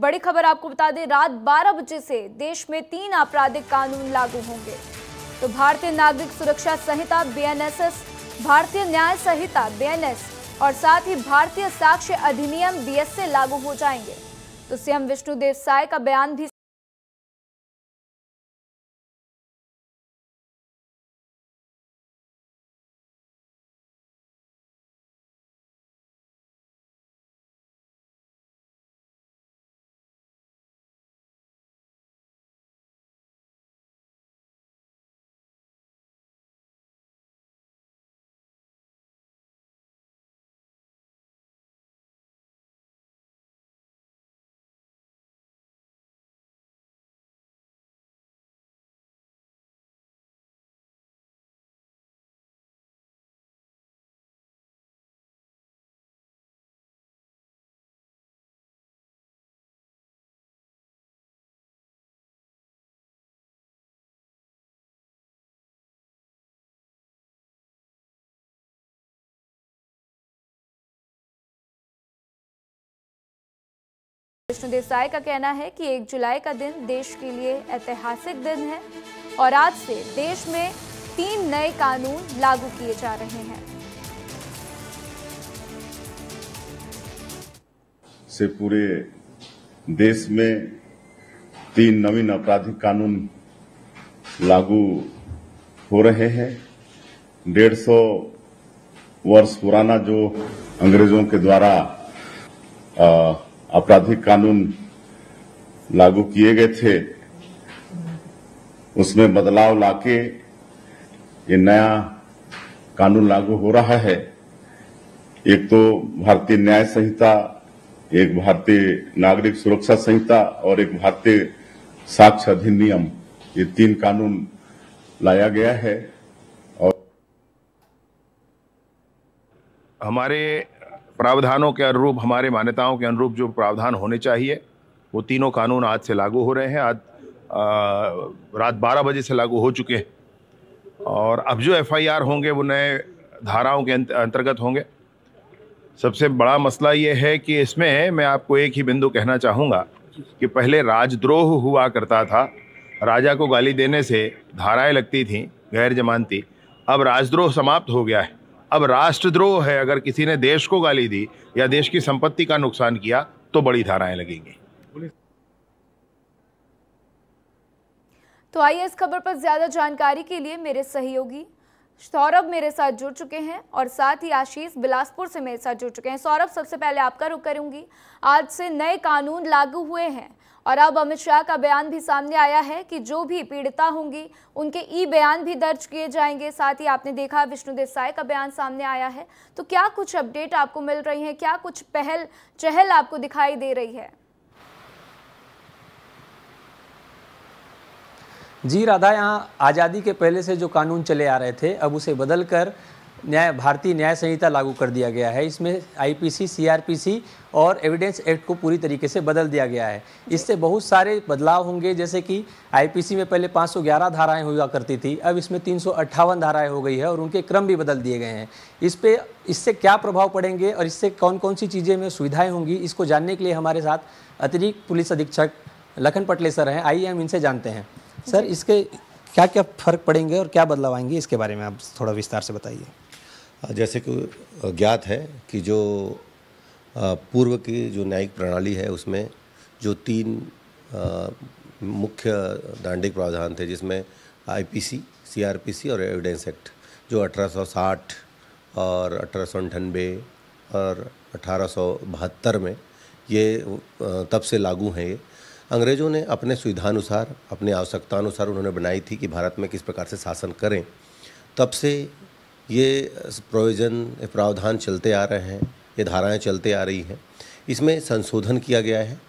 बड़ी खबर आपको बता दें, रात 12 बजे से देश में 3 आपराधिक कानून लागू होंगे। तो भारतीय नागरिक सुरक्षा संहिता BNSS, भारतीय न्याय संहिता BNS और साथ ही भारतीय साक्ष्य अधिनियम BS से लागू हो जाएंगे। तो सीएम विष्णुदेव साय का बयान भी विष्णुदेव साय का कहना है कि 1 जुलाई का दिन देश के लिए ऐतिहासिक दिन है और आज से देश में 3 नए कानून लागू किए जा रहे हैं। से पूरे देश में 3 नवीन आपराधिक कानून लागू हो रहे हैं। 150 वर्ष पुराना जो अंग्रेजों के द्वारा आपराधिक कानून लागू किए गए थे, उसमें बदलाव लाके ये नया कानून लागू हो रहा है। एक तो भारतीय न्याय संहिता, एक भारतीय नागरिक सुरक्षा संहिता और एक भारतीय साक्ष्य अधिनियम, ये 3 कानून लाया गया है। और हमारे प्रावधानों के अनुरूप, हमारे मान्यताओं के अनुरूप जो प्रावधान होने चाहिए वो तीनों कानून आज से लागू हो रहे हैं। आज रात 12 बजे से लागू हो चुके हैं और अब जो FIR होंगे वो नए धाराओं के अंतर्गत होंगे। सबसे बड़ा मसला ये है कि इसमें मैं आपको एक ही बिंदु कहना चाहूँगा कि पहले राजद्रोह हुआ करता था, राजा को गाली देने से धाराएं लगती थीं गैर जमानती। अब राजद्रोह समाप्त हो गया है। अब राष्ट्रद्रोह है, अगर किसी ने देश को गाली दी या देश की संपत्ति का नुकसान किया तो बड़ी धाराएं लगेंगी। तो आइए इस खबर पर ज्यादा जानकारी के लिए मेरे सहयोगी सौरभ मेरे साथ जुड़ चुके हैं और साथ ही आशीष बिलासपुर से मेरे साथ जुड़ चुके हैं। सौरभ, सबसे पहले आपका रुख करूंगी। आज से नए कानून लागू हुए हैं और अब अमित शाह का बयान भी सामने आया है कि जो भी पीड़िता होंगी उनके बयान भी दर्ज किए जाएंगे। साथ ही आपने देखा विष्णुदेव साय का बयान सामने आया है। तो क्या कुछ अपडेट आपको मिल रही है, क्या कुछ पहल चहल आपको दिखाई दे रही है? जी राधा, यहाँ आज़ादी के पहले से जो कानून चले आ रहे थे अब उसे बदलकर भारतीय न्याय संहिता लागू कर दिया गया है। इसमें IPC, CRPC और एविडेंस एक्ट को पूरी तरीके से बदल दिया गया है। इससे बहुत सारे बदलाव होंगे, जैसे कि IPC में पहले 511 धाराएं हुआ करती थी, अब इसमें 358 धाराएं हो गई है और उनके क्रम भी बदल दिए गए हैं। इससे क्या प्रभाव पड़ेंगे और इससे कौन कौन सी चीज़ें में सुविधाएँ होंगी, इसको जानने के लिए हमारे साथ अतिरिक्त पुलिस अधीक्षक लखन पटलेसर हैं। आइए हम इनसे जानते हैं। सर, इसके क्या क्या फ़र्क पड़ेंगे और क्या बदलाव आएंगे, इसके बारे में आप थोड़ा विस्तार से बताइए। जैसे कि ज्ञात है कि जो पूर्व की जो न्यायिक प्रणाली है उसमें जो 3 मुख्य दंडिक प्रावधान थे, जिसमें IPC, CRPC और एविडेंस एक्ट, जो 1860 और 1898 और 1872 में ये तब से लागू हैं। ये अंग्रेज़ों ने अपने सुविधानुसार, अपने आवश्यकतानुसार उन्होंने बनाई थी कि भारत में किस प्रकार से शासन करें। तब से ये प्रावधान चलते आ रहे हैं, ये धाराएं चलते आ रही हैं। इसमें संशोधन किया गया है,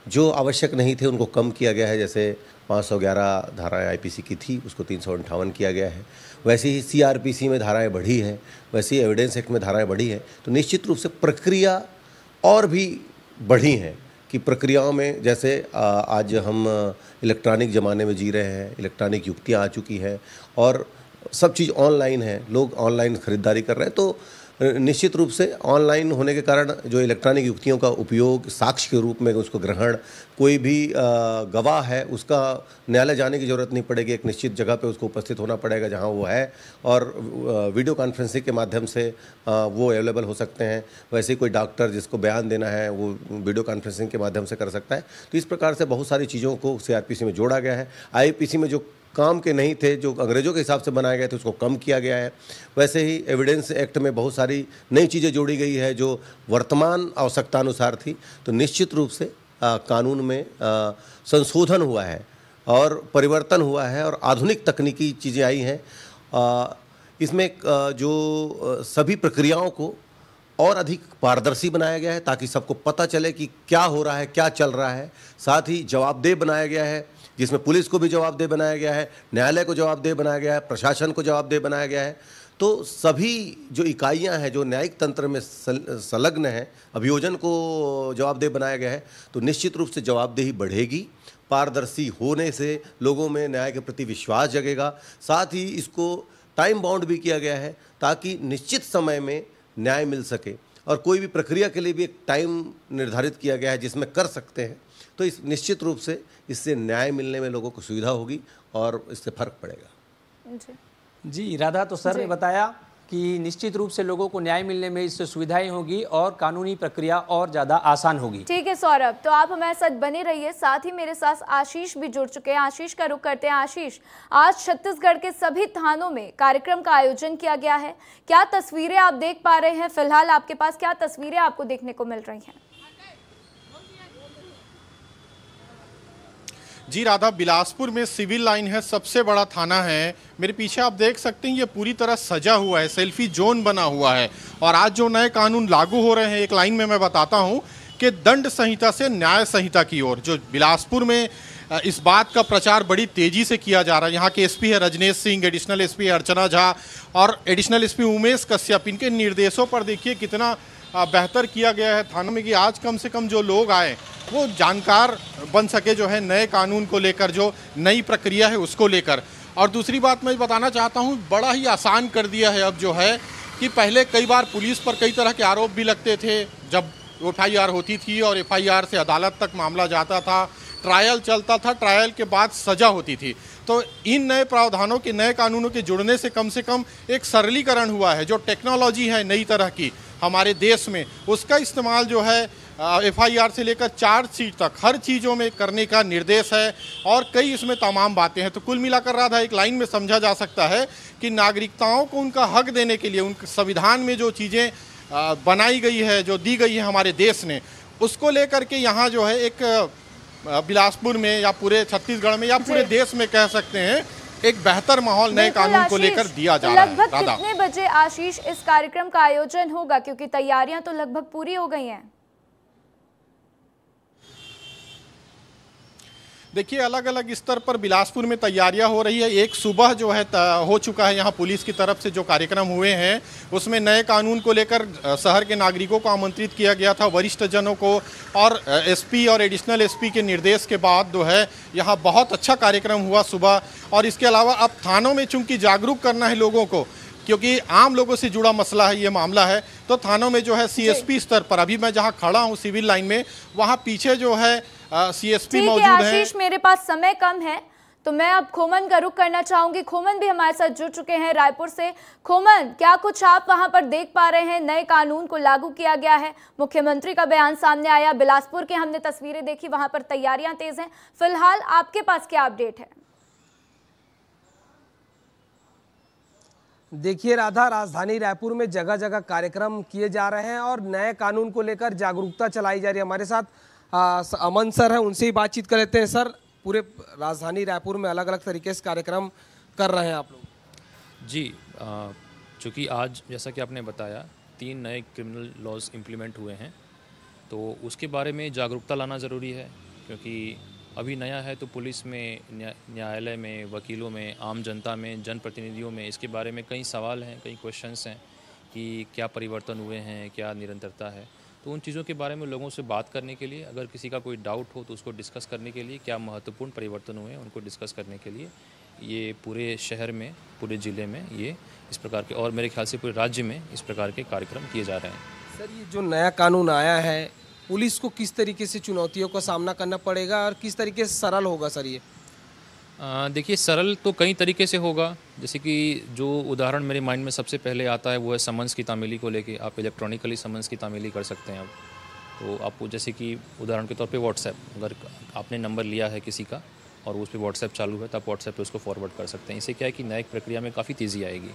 जो आवश्यक नहीं थे उनको कम किया गया है। जैसे 511 धाराएं IPC की थी, उसको 358 किया गया है। वैसे ही CRPC में धाराएं बढ़ी है, वैसे ही एविडेंस एक्ट में धाराएं बढ़ी हैं। तो निश्चित रूप से प्रक्रिया और भी बढ़ी हैं कि प्रक्रियाओं में, जैसे आज हम इलेक्ट्रॉनिक ज़माने में जी रहे हैं, इलेक्ट्रॉनिक युक्तियाँ आ चुकी हैं और सब चीज़ ऑनलाइन है, लोग ऑनलाइन ख़रीदारी कर रहे हैं। तो निश्चित रूप से ऑनलाइन होने के कारण जो इलेक्ट्रॉनिक युक्तियों का उपयोग साक्ष्य के रूप में उसको ग्रहण, कोई भी गवाह है उसका न्यायालय जाने की ज़रूरत नहीं पड़ेगी, एक निश्चित जगह पे उसको उपस्थित होना पड़ेगा जहां वो है, और वीडियो कॉन्फ्रेंसिंग के माध्यम से वो अवेलेबल हो सकते हैं। वैसे ही कोई डॉक्टर जिसको बयान देना है वो वीडियो कॉन्फ्रेंसिंग के माध्यम से कर सकता है। तो इस प्रकार से बहुत सारी चीज़ों को CRPC में जोड़ा गया है। IPC में जो काम के नहीं थे, जो अंग्रेज़ों के हिसाब से बनाए गए थे, उसको कम किया गया है। वैसे ही एविडेंस एक्ट में बहुत सारी नई चीज़ें जोड़ी गई है जो वर्तमान आवश्यकता अनुसार थी। तो निश्चित रूप से कानून में संशोधन हुआ है और परिवर्तन हुआ है और आधुनिक तकनीकी चीज़ें आई हैं। इसमें जो सभी प्रक्रियाओं को और अधिक पारदर्शी बनाया गया है ताकि सबको पता चले कि क्या हो रहा है, क्या चल रहा है। साथ ही जवाबदेह बनाया गया है, जिसमें पुलिस को भी जवाबदेह बनाया गया है, न्यायालय को जवाबदेह बनाया गया है, प्रशासन को जवाबदेह बनाया गया है। तो सभी जो इकाइयां हैं जो न्यायिक तंत्र में संलग्न हैं, अभियोजन को जवाबदेह बनाया गया है। तो निश्चित रूप से जवाबदेही बढ़ेगी, पारदर्शी होने से लोगों में न्याय के प्रति विश्वास जगेगा। साथ ही इसको टाइम बाउंड भी किया गया है ताकि निश्चित समय में न्याय मिल सके, और कोई भी प्रक्रिया के लिए भी एक टाइम निर्धारित किया गया है जिसमें कर सकते हैं। तो इस निश्चित रूप से इससे न्याय मिलने में लोगों को सुविधा होगी और इससे फर्क पड़ेगा। जी राधा, तो सर ने बताया कि निश्चित रूप से लोगों को न्याय मिलने में इससे सुविधाएं होगी और कानूनी प्रक्रिया और ज़्यादा आसान होगी। ठीक है सौरभ, तो आप हमारे साथ बने रहिए। साथ ही मेरे साथ आशीष भी जुड़ चुके हैं। आशीष का रुख करते हैं। आशीष, आज छत्तीसगढ़ के सभी थानों में कार्यक्रम का आयोजन किया गया है। क्या तस्वीरें आप देख पा रहे हैं? फिलहाल आपके पास क्या तस्वीरें आपको देखने को मिल रही हैं? जी राधा, बिलासपुर में सिविल लाइन है, सबसे बड़ा थाना है। मेरे पीछे आप देख सकते हैं ये पूरी तरह सजा हुआ है, सेल्फी जोन बना हुआ है। और आज जो नए कानून लागू हो रहे हैं, एक लाइन में मैं बताता हूं कि दंड संहिता से न्याय संहिता की ओर, जो बिलासपुर में इस बात का प्रचार बड़ी तेजी से किया जा रहा है। यहाँ के एसपी है रजनेश सिंह, एडिशनल एसपी अर्चना झा और एडिशनल एसपी उमेश कश्यप। इनके निर्देशों पर देखिए कितना बेहतर किया गया है थानों में कि आज कम से कम जो लोग आए वो जानकार बन सके जो है नए कानून को लेकर, जो नई प्रक्रिया है उसको लेकर। और दूसरी बात मैं बताना चाहता हूँ, बड़ा ही आसान कर दिया है अब जो है कि पहले कई बार पुलिस पर कई तरह के आरोप भी लगते थे। जब FIR होती थी और FIR से अदालत तक मामला जाता था, ट्रायल चलता था, ट्रायल के बाद सजा होती थी। तो इन नए प्रावधानों के, नए कानूनों के जुड़ने से कम एक सरलीकरण हुआ है। जो टेक्नोलॉजी है नई तरह की हमारे देश में, उसका इस्तेमाल जो है FIR से लेकर चार्जशीट तक हर चीज़ों में करने का निर्देश है और कई इसमें तमाम बातें हैं। तो कुल मिलाकर राधा, एक लाइन में समझा जा सकता है कि नागरिकताओं को उनका हक देने के लिए, उनके संविधान में जो चीज़ें बनाई गई है, जो दी गई है हमारे देश ने, उसको लेकर के यहाँ जो है एक बिलासपुर में या पूरे छत्तीसगढ़ में या पूरे देश में कह सकते हैं एक बेहतर माहौल नए कानून को लेकर दिया जा रहा है। लगभग कितने बजे आशीष इस कार्यक्रम का आयोजन होगा, क्योंकि तैयारियां तो लगभग पूरी हो गई हैं? देखिए, अलग अलग स्तर पर बिलासपुर में तैयारियां हो रही है। एक सुबह जो है हो चुका है, यहाँ पुलिस की तरफ से जो कार्यक्रम हुए हैं उसमें नए कानून को लेकर शहर के नागरिकों को आमंत्रित किया गया था, वरिष्ठ जनों को, और एसपी और एडिशनल एसपी के निर्देश के बाद जो है यहाँ बहुत अच्छा कार्यक्रम हुआ सुबह। और इसके अलावा अब थानों में चूंकि जागरूक करना है लोगों को, क्योंकि आम लोगों से जुड़ा मसला है, ये मामला है, तो थानों में जो है CSP स्तर पर, अभी मैं जहाँ खड़ा हूँ सिविल लाइन में, वहाँ पीछे जो है CSP मौजूद है। आशीष, मेरे पास समय कम है तो मैं अब खोमन का रुख करना चाहूंगी। खोमन भी हमारे साथ जुड़ चुके हैं रायपुर से। खोमन, क्या कुछ आप वहां पर देख पा रहे हैं? नए कानून को लागू किया गया है, मुख्यमंत्री का बयान सामने आया, बिलासपुर के हमने तस्वीरें देखी, वहां पर तैयारियां तेज हैं। फिलहाल आपके पास क्या अपडेट है? देखिए राधा, राजधानी रायपुर में जगह जगह कार्यक्रम किए जा रहे हैं और नए कानून को लेकर जागरूकता चलाई जा रही है। हमारे साथ अमन सर हैं, उनसे ही बातचीत कर लेते हैं। सर, पूरे राजधानी रायपुर में अलग अलग तरीके से कार्यक्रम कर रहे हैं आप लोग? जी, चूँकि आज जैसा कि आपने बताया 3 नए क्रिमिनल लॉज इम्प्लीमेंट हुए हैं, तो उसके बारे में जागरूकता लाना ज़रूरी है, क्योंकि अभी नया है तो पुलिस में, न्यायालय में, वकीलों में, आम जनता में, जनप्रतिनिधियों में इसके बारे में कई सवाल हैं, कई क्वेश्चंस हैं कि क्या परिवर्तन हुए हैं, क्या निरंतरता है। तो उन चीज़ों के बारे में लोगों से बात करने के लिए, अगर किसी का कोई डाउट हो तो उसको डिस्कस करने के लिए, क्या महत्वपूर्ण परिवर्तन हुए हैं उनको डिस्कस करने के लिए ये पूरे शहर में, पूरे ज़िले में ये इस प्रकार के, और मेरे ख्याल से पूरे राज्य में इस प्रकार के कार्यक्रम किए जा रहे हैं। सर, ये जो नया कानून आया है, पुलिस को किस तरीके से चुनौतियों का सामना करना पड़ेगा और किस तरीके से सरल होगा सर ये? देखिए, सरल तो कई तरीके से होगा। जैसे कि जो उदाहरण मेरे माइंड में सबसे पहले आता है वो है समन्स की तामीली को लेके। आप इलेक्ट्रॉनिकली समन्स की तामीली कर सकते हैं अब। तो आपको जैसे कि उदाहरण के तौर पे व्हाट्सएप, अगर आपने नंबर लिया है किसी का और उस पर व्हाट्सएप चालू है तो आप व्हाट्सएप पे उसको फॉरवर्ड कर सकते हैं। इससे क्या है कि न्यायिक प्रक्रिया में काफ़ी तेज़ी आएगी।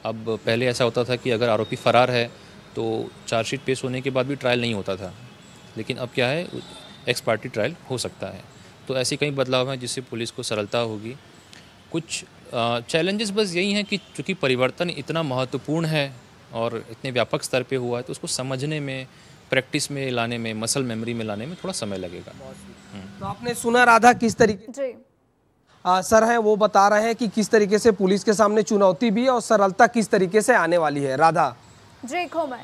अब पहले ऐसा होता था कि अगर आरोपी फ़रार है तो चार्जशीट पेश होने के बाद भी ट्रायल नहीं होता था, लेकिन अब क्या है, एक्स पार्टी ट्रायल हो सकता है। तो ऐसे कई बदलाव हैं जिससे पुलिस को सरलता होगी। कुछ चैलेंजेस बस यही हैं कि चूँकि परिवर्तन इतना महत्वपूर्ण है और इतने व्यापक स्तर पे हुआ है तो उसको समझने में, प्रैक्टिस में लाने में, मसल मेमोरी में लाने में थोड़ा समय लगेगा। तो आपने सुना राधा किस तरीके जी सर हैं वो बता रहे हैं कि किस तरीके से पुलिस के सामने चुनौती भी है और सरलता किस तरीके से आने वाली है। राधा जी खोमन,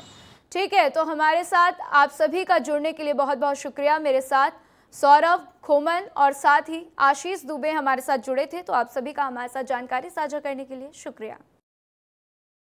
ठीक है, तो हमारे साथ आप सभी का जुड़ने के लिए बहुत बहुत शुक्रिया। मेरे साथ सौरभ, खोमन और साथ ही आशीष दुबे हमारे साथ जुड़े थे। तो आप सभी का हमारे साथ जानकारी साझा करने के लिए शुक्रिया।